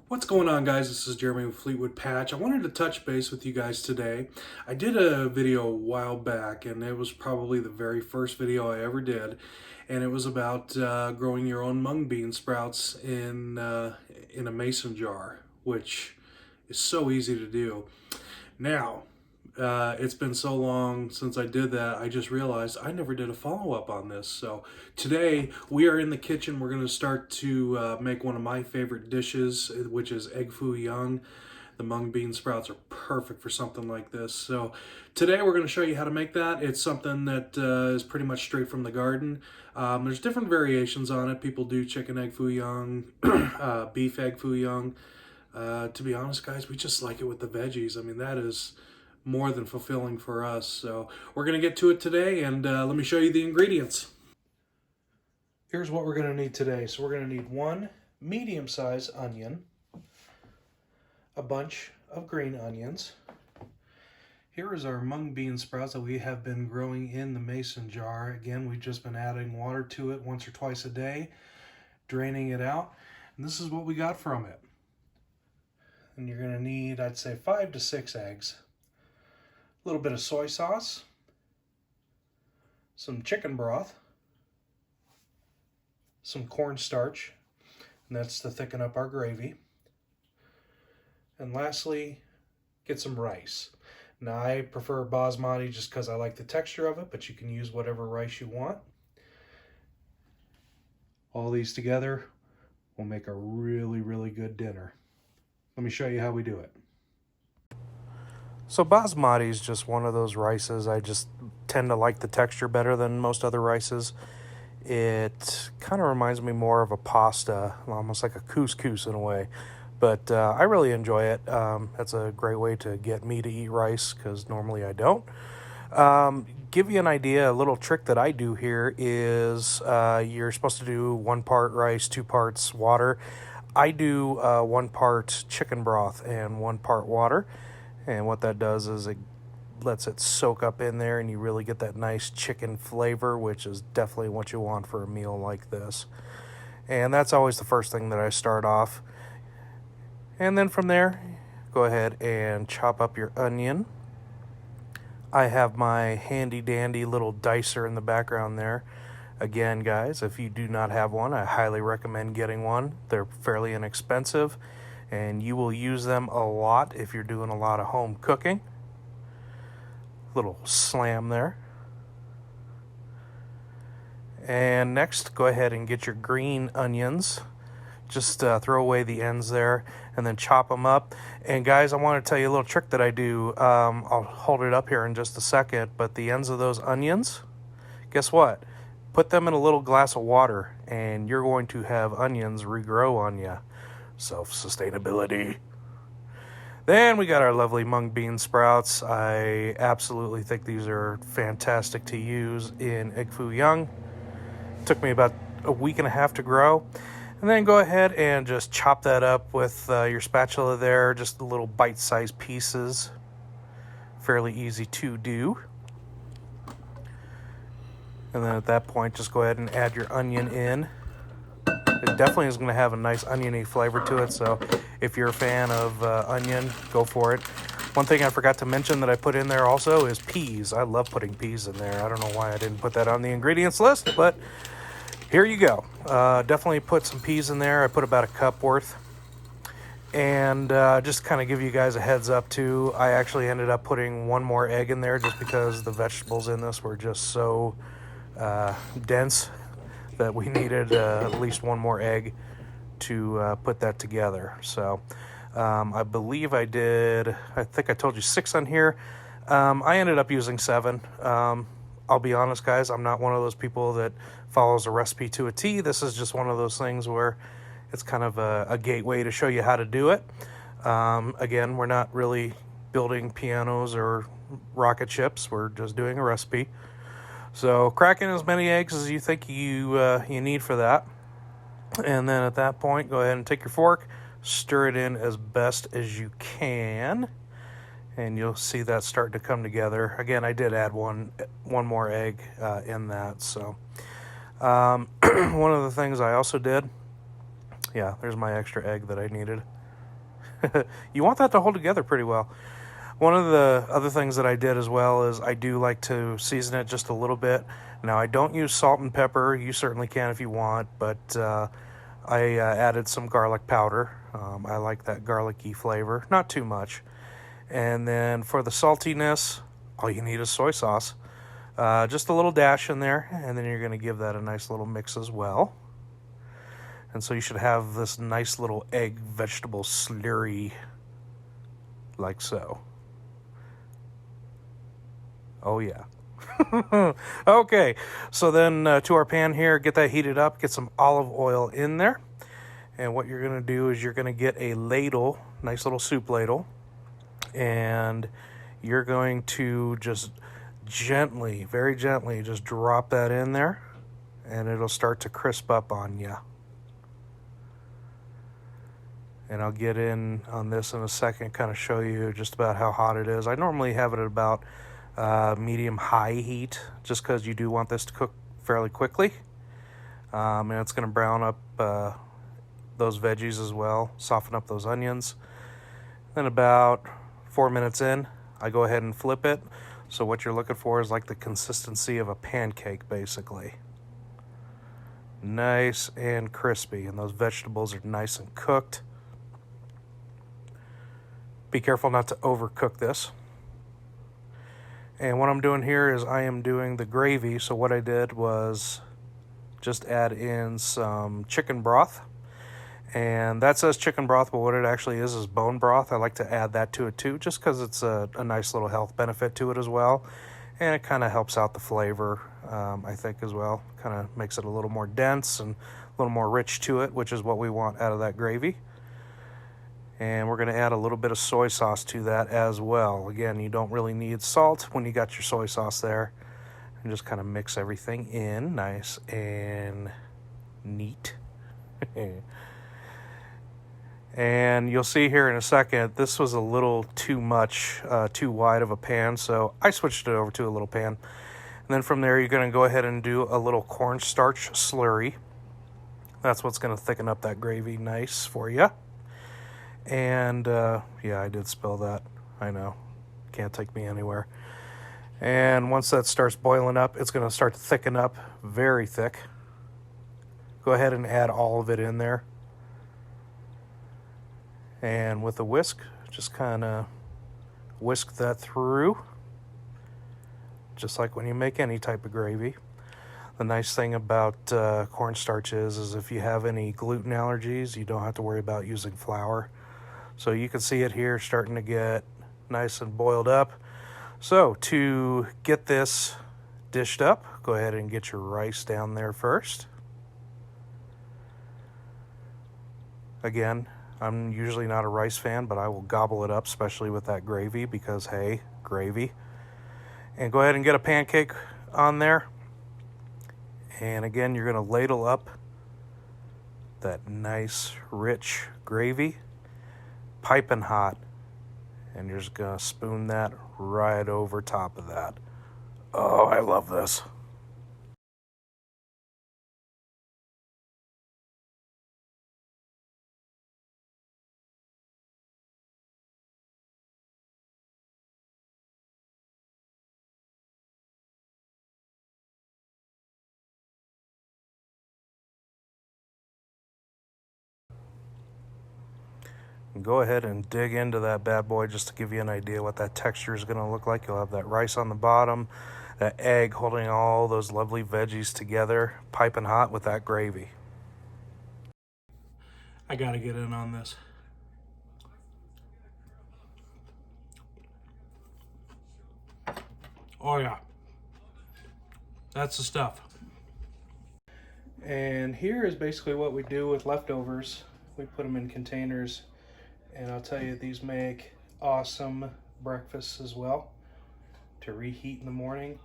What's going on, guys? This is Jeremy with Fleetwood Patch. I wanted to touch base with you guys today. I did a video a while back, and it was probably the very first video I ever did, and it was about growing your own mung bean sprouts in a mason jar, which is so easy to do. Now, it's been so long since I did that, I just realized I never did a follow-up on this. So today we are in the kitchen. We're going to start to make one of my favorite dishes, which is egg foo young. The mung bean sprouts are perfect for something like this. So today we're going to show you how to make that. It's something that is pretty much straight from the garden. There's different variations on it. People do chicken egg foo young, beef egg foo young. To be honest, guys, we just like it with the veggies. I mean, that is more than fulfilling for us. So we're going to get to it today, and let me show you the ingredients. Here's what we're going to need today. So we're going to need one medium-sized onion, a bunch of green onions. Here is our mung bean sprouts that we have been growing in the mason jar. Again, we've just been adding water to it once or twice a day, draining it out, and this is what we got from it. And you're going to need, I'd say, 5 to 6 eggs, a little bit of soy sauce, some chicken broth, some cornstarch, and that's to thicken up our gravy. And lastly, get some rice. Now, I prefer basmati just because I like the texture of it, but you can use whatever rice you want. All these together will make a really, really good dinner. Let me show you how we do it. So basmati is just one of those rices. I just tend to like the texture better than most other rices. It kind of reminds me more of a pasta, almost like a couscous in a way. But I really enjoy it. That's a great way to get me to eat rice because normally I don't. Give you an idea, a little trick that I do here is you're supposed to do 1 part rice, 2 parts water. I do 1 part chicken broth and 1 part water. And what that does is it lets it soak up in there and you really get that nice chicken flavor, which is definitely what you want for a meal like this. And that's always the first thing that I start off. And then from there, go ahead and chop up your onion. I have my handy dandy little dicer in the background there. Again, guys, if you do not have one, I highly recommend getting one. They're fairly inexpensive, and you will use them a lot if you're doing a lot of home cooking. Little slam there. And next, go ahead and get your green onions. Just throw away the ends there and then chop them up. And guys, I want to tell you a little trick that I do. I'll hold it up here in just a second, but the ends of those onions, guess what? Put them in a little glass of water and you're going to have onions regrow on you. Self-sustainability. Then we got our lovely mung bean sprouts. I absolutely think these are fantastic to use in egg foo young. Took me about a week and a half to grow. And then go ahead and just chop that up with your spatula there, just little bite-sized pieces. Fairly easy to do. And then at that point, just go ahead and add your onion in. It definitely is going to have a nice oniony flavor to it, so if you're a fan of onion, go for it. One thing I forgot to mention that I put in there also is peas. I love putting peas in there. I don't know why I didn't put that on the ingredients list, but here you go. Definitely put some peas in there. I put about a cup worth. And just kind of give you guys a heads up too, I actually ended up putting 1 more egg in there just because the vegetables in this were just so dense that we needed at least 1 more egg to put that together. So I believe I think I told you 6 on here. I ended up using 7. I'll be honest, guys, I'm not one of those people that follows a recipe to a T. This is just one of those things where it's kind of a gateway to show you how to do it. Again, we're not really building pianos or rocket ships. We're just doing a recipe. So crack in as many eggs as you think you need for that. And then at that point, go ahead and take your fork, stir it in as best as you can. And you'll see that starting to come together. Again, I did add one more egg in that. So one of the things I also did, yeah, there's my extra egg that I needed. You want that to hold together pretty well. One of the other things that I did as well is I do like to season it just a little bit. Now, I don't use salt and pepper. You certainly can if you want, but I added some garlic powder. I like that garlicky flavor, not too much. And then for the saltiness, all you need is soy sauce. Just a little dash in there, and then you're going to give that a nice little mix as well. And so you should have this nice little egg vegetable slurry, like so. Oh yeah. Okay, so then to our pan here, get that heated up, get some olive oil in there. And what you're going to do is you're going to get a ladle, nice little soup ladle, and you're going to just gently, very gently, just drop that in there, and it'll start to crisp up on you. And I'll get in on this in a second, kind of show you just about how hot it is. I normally have it at about medium-high heat, just because you do want this to cook fairly quickly. And it's going to brown up those veggies as well, soften up those onions. Then about 4 minutes in, I go ahead and flip it. So what you're looking for is like the consistency of a pancake, basically. Nice and crispy, and those vegetables are nice and cooked. Be careful not to overcook this. And what I'm doing here is I am doing the gravy. So what I did was just add in some chicken broth. And that says chicken broth, but what it actually is bone broth. I like to add that to it too, just because it's a nice little health benefit to it as well. And it kind of helps out the flavor, I think, as well. Kind of makes it a little more dense and a little more rich to it, which is what we want out of that gravy. And we're going to add a little bit of soy sauce to that as well. Again, you don't really need salt when you got your soy sauce there. And just kind of mix everything in nice and neat. And you'll see here in a second, this was a little too much, too wide of a pan, so I switched it over to a little pan. And then from there, you're going to go ahead and do a little cornstarch slurry. That's what's going to thicken up that gravy nice for you. And yeah, I did spill that. I know. Can't take me anywhere. And once that starts boiling up, it's going to start to thicken up, very thick. Go ahead and add all of it in there. And with a whisk, just kind of whisk that through, just like when you make any type of gravy. The nice thing about cornstarch is if you have any gluten allergies, you don't have to worry about using flour. So you can see it here starting to get nice and boiled up. So to get this dished up, go ahead and get your rice down there first. Again, I'm usually not a rice fan, but I will gobble it up, especially with that gravy, because, hey, gravy. And go ahead and get a pancake on there. And again, you're going to ladle up that nice, rich gravy, piping hot. And you're just going to spoon that right over top of that. Oh, I love this. Go ahead and dig into that bad boy just to give you an idea what that texture is going to look like. You'll have that rice on the bottom, that egg holding all those lovely veggies together, piping hot with that gravy. I gotta get in on this. Oh yeah, that's the stuff. And here is basically what we do with leftovers. We put them in containers, and I'll tell you, these make awesome breakfasts as well to reheat in the morning.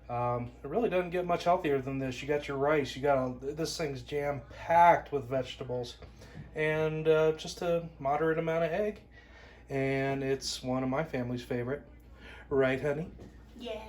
It really doesn't get much healthier than this. You got your rice, this thing's jam-packed with vegetables, and just a moderate amount of egg. And it's one of my family's favorite. Right, honey? Yes.